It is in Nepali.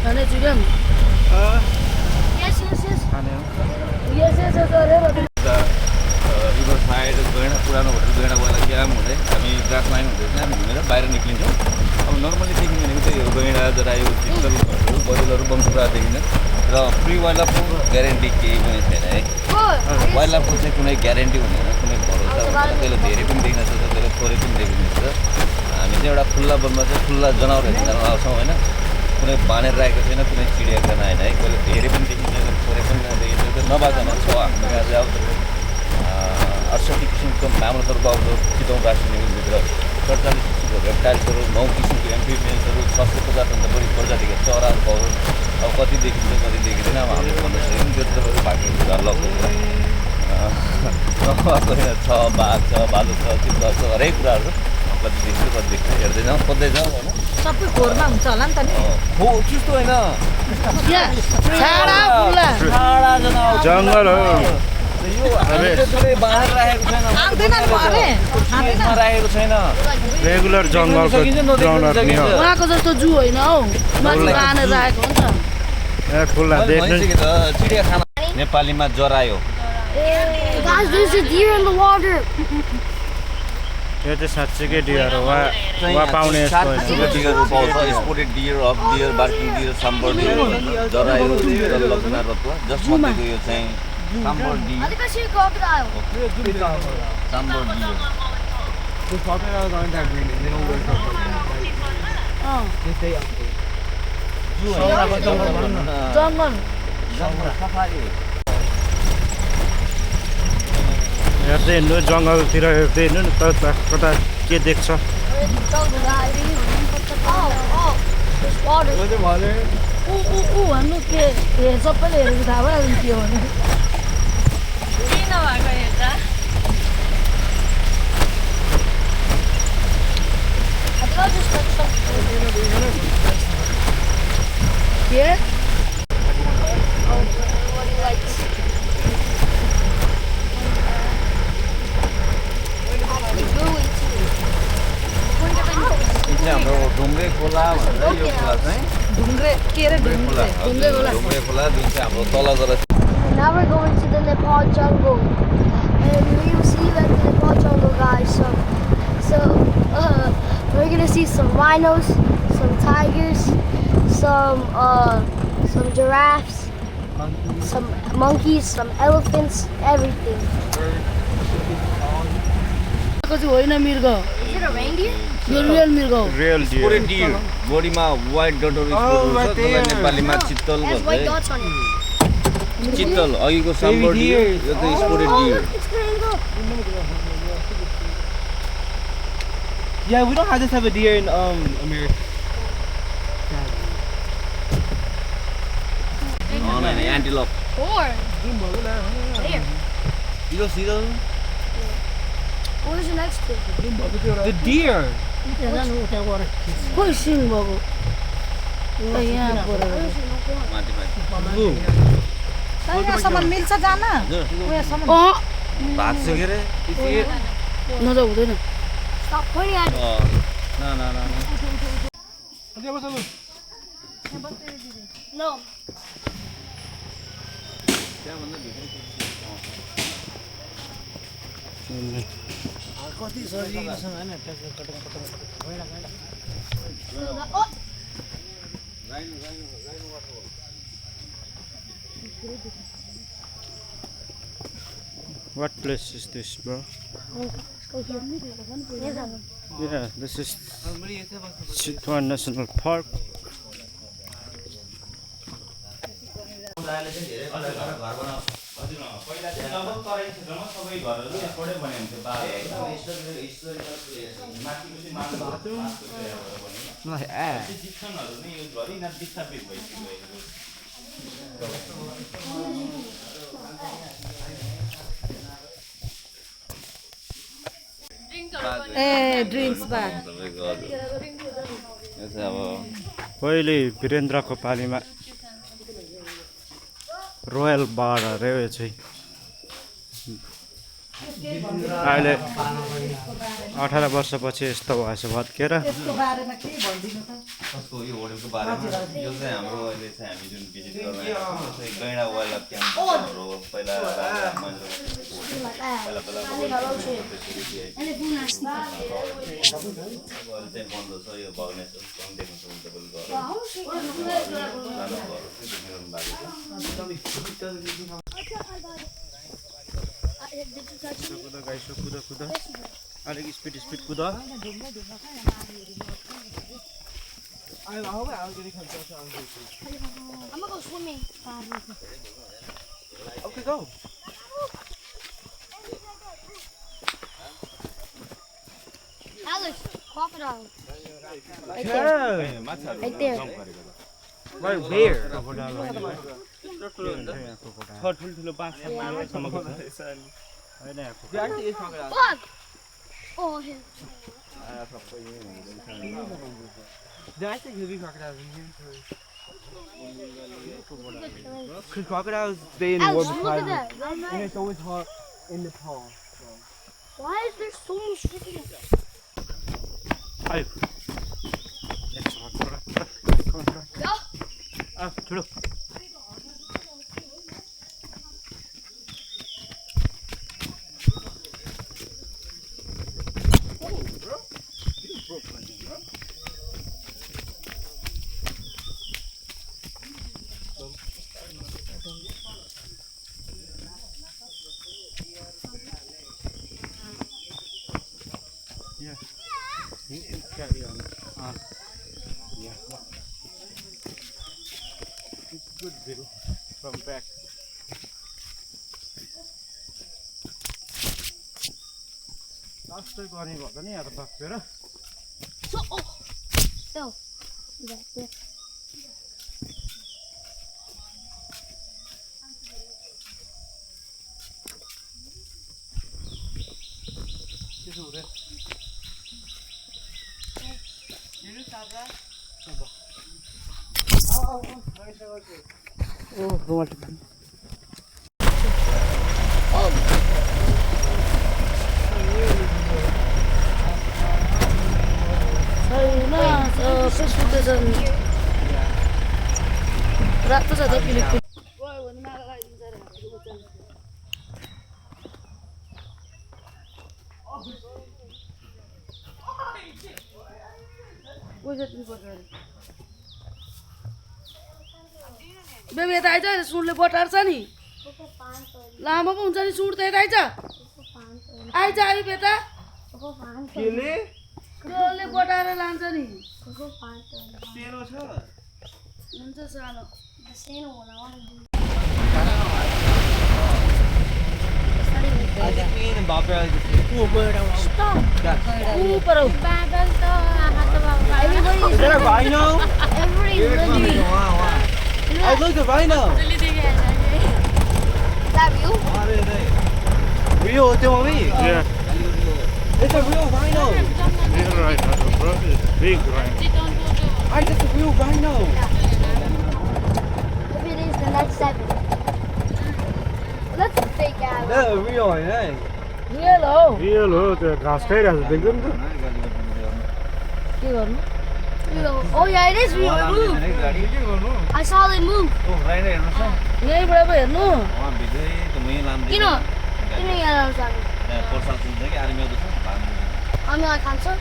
खाने चिकन रिभर साइड गैँडा पुरानो होटल गैँडा गएर क्याम्प हुँदै हामी ग्रास लाइन हुँदैछ हामी घुमेर बाहिर निक्लिन्छौँ अब नर्मली देखिने भनेको चाहिँ यो गैँडा जरायो चित्तलहरू बजेलहरू बमसुरा देखिन्छ र फ्री वाइल्ड लाइफको ग्यारेन्टी केही पनि छैन है वाइल्ड लाइफको चाहिँ कुनै ग्यारेन्टी हुँदैन कुनै भरोसा हुँदैन त्यसले धेरै पनि देखिन सक्छ त्यसले थोरै पनि देखिन सक्छ हामी चाहिँ एउटा खुल्ला वनमा चाहिँ खुल्ला जनावरहरू हेर्न आउँछौँ होइन कुनै बाँधेर राखेको छैन कुनै चिडियाखाना होइन है कहिले धेरै पनि देखिन्छ थोरै पनि देखिन्छ नबाजना छ हाम्रो यहाँ चाहिँ अब 68 किसिमको मामलहरूको अब चितवन राष्ट्रिय निकुञ्जभित्र 47 किसिमको रेप्टाइल्सहरू 9 किसिमको एम्फिबियन्सहरू 650भन्दा बढी प्रजातिका चराहरू पाउँछौँ अब कति देखिन्छ कति देखिँदैन अब हामीले भन्नु सक्यौँ त्यो तपाईँको बाँकी कुरा लगभग छ बाघ छ भालु छ चित्ला छ हरेक कुराहरू कति देखिन्छ कति देखिन्छ हेर्दैछौँ खोज्दैछौँ होइन सबै घोरमा हुन्छ होला नि त नि हो त्यस्तो होइन जङ्गल हो राखेको छैन रेगुलर जङ्गलको जनावर नि हो उहाँको जस्तो जू होइन हौ माथि बाँधेर राखेको हुन्छ खुल्ला देख्नु चिडियाखाना नेपालीमा जरायो Guys, there's a deer in the water. यो चाहिँ साँच्चीकै डियर हो वा पाउने यस्तो होइन डियरहरू पाउँछ spotted deer hog deer barking deer sambar deer जरायो लग्ना रत्वा जसमध्येको यो चाहिँ sambar deer I think I see a crocodile. Sambar deer जङ्गल सफारी हेर्दै हिँड्नु जङ्गलतिर हेर्दै हिँड्नु नि कता के देख्छ Oh, there's water. ऊ भन्नु के सबैले हेरेको थाहा भइहाल्यो के हो भने I think I just touched something. के Oh, what he likes. Gooey too. हाम्रो ढुङ्ग्रे खोला भनेर यो खोला चाहिँ ढुङ्ग्रे के अरे ढुङ्ग्रे ढुङ्ग्रे खोला जुन चाहिँ हाम्रो तल गएर Now we're going to the Nepal jungle, and we will see like the Nepal jungle, guys. So we're gonna see some rhinos, some tigers, some giraffes, some monkeys, some elephants, everything. चाहिँ होइन मृग Is it a reindeer? यो रियल मृग हो रियल स्पोटेड डियर बडीमा व्हाइट डटहरू स्पोट छ जसलाई नेपालीमा चित्तल It has white भन्छ dots on it. चित्तल अघिको साम्बर डियर यो चाहिँ spotted Oh, deer look, it's growing up. Yeah, we don't have this type of deer in America. Antelope Four. There. सिरो What is the next one? The deer. खोइ सिङ भएको यहाँ परेर माथि माथि Blue. यहाँसम्म मिल्छ जान उहाँसम्म भाग्छ के रे नजाउ हुँदैन Stop pointing at it. न न न No. त्यहाँभन्दा भित्र कति सजिलो छ हैन Oh. What place is this, bro? Yeah, this is Chitwan National Park. पहिला चाहिँ जब तराई क्षेत्रमा सबै घरहरू यसबाटै बनेको थियो बाटो माथिको चाहिँ माटो जिप्सनहरू नै युज गरी यिनीहरू विस्थापित भइसक्यो ए ड्रिङ्क्स बार तपाईँको हजुर यो चाहिँ अब पहिले वीरेन्द्रको पालीमा रोयल बार अरे यो चाहिँ अहिले 18 वर्षपछि यस्तो भएछ भत्केर त्यसको बारेमा के भनिदिनु त कसको यो होटलको बारेमा यो चाहिँ हाम्रो अहिले चाहिँ हामी जुन भिजिट गर्न आएको छौँ यो चाहिँ गैँडा वाइल्ड लाइफ क्याम्प हाम्रो पहिला राजा महेन्द्र पहिला अहिले चाहिँ बन्द छ यो भग्नेश्वर देख्न सक्नुहुन्छ तपाईँको कुद गाइस कुद अलिक स्पिड कुद I hope I'll get a concession on this. I'm gonna go swimming. Okay, go. Alex, crocodile. Right Yeah. there. Right there. Right where? ठुल्ठुलो 5-7 सम्मको छ हैन There actually is crocodile. Fuck! Oh, here. There actually could be crocodiles in here. Because crocodiles stay in the Alex, water look at beside that. you. And it's always hot in the pond. Why is there so much freaking... आयो Go! ठुलो carry on. Yeah. It's good view from back. After going about the near the back there. So, oh! Still. That's it. Oh, romantic. छैन फेसबुकमा छन् रातो छ त क्लिक बेबी यता आइज सुँडले बटार छ नि लामो पो हुन्छ नि सुँड त यता आइज आइ बेटा Kili? त्यसले बटाएर लान्छ नि Sailor छ हुन्छ सानो The same one I want to do. I think me and Bob are like Stop! ऊपर आऊ Everybody Is that a rhino? Everybody is literally... Wow. I looked at rhino. Is that real? Real, tell me. Yeah. It's a real rhino. Big rhino, bro. Big rhino. That's a real rhino. If it is, then that's 7. That's a fake ass. That's a real one, eh? Real हो Real हो त्यो घाँस खाइरहेको छ देख्दै नि त के गर्नु Real. Oh yeah, it is real. It moved. I saw they move. यहीँबाट पो हेर्नु Kino. Kino yellow. पोर्सा सुन्छ कि आर्मी आउँदैछ I'm like, cancer.